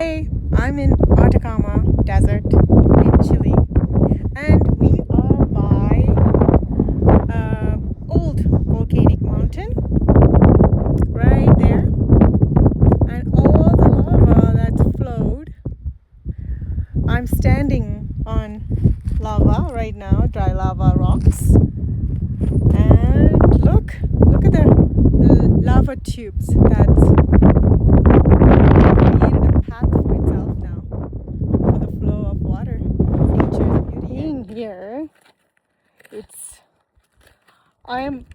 Hey, I'm in Atacama Desert in Chile, and we are by old volcanic mountain right there, and all the lava that's flowed. I'm standing on lava right now, dry lava rocks, and look at the lava tubes that's created a path for itself now for the flow of water. Nature's beauty. Being here, it's I'm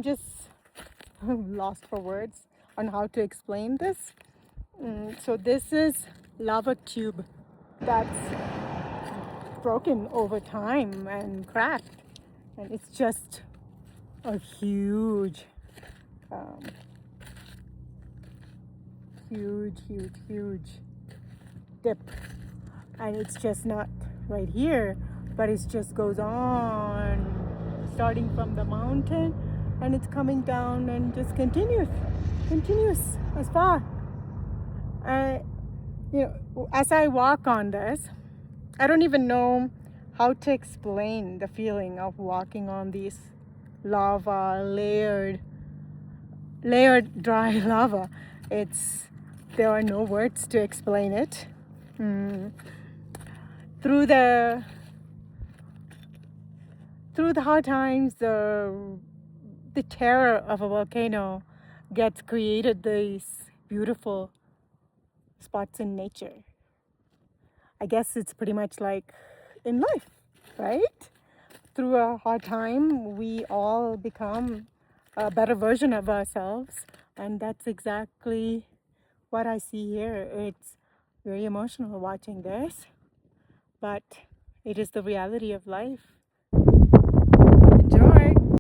just lost for words on how to explain this. So this is lava tube that's broken over time and cracked, and it's just a huge, um, huge dip, and it's just not right here, but it just goes on, starting from the mountain, and it's coming down and just continuous as far. As I walk on this, I don't even know how to explain the feeling of walking on these lava, layered dry lava. There are no words to explain it. Through the hard times, the terror of a volcano gets created these beautiful spots in nature. I guess it's pretty much like in life, right? Through a hard time, we all become a better version of ourselves, and that's exactly what I see here. It's very emotional watching this, but it is the reality of life. Enjoy!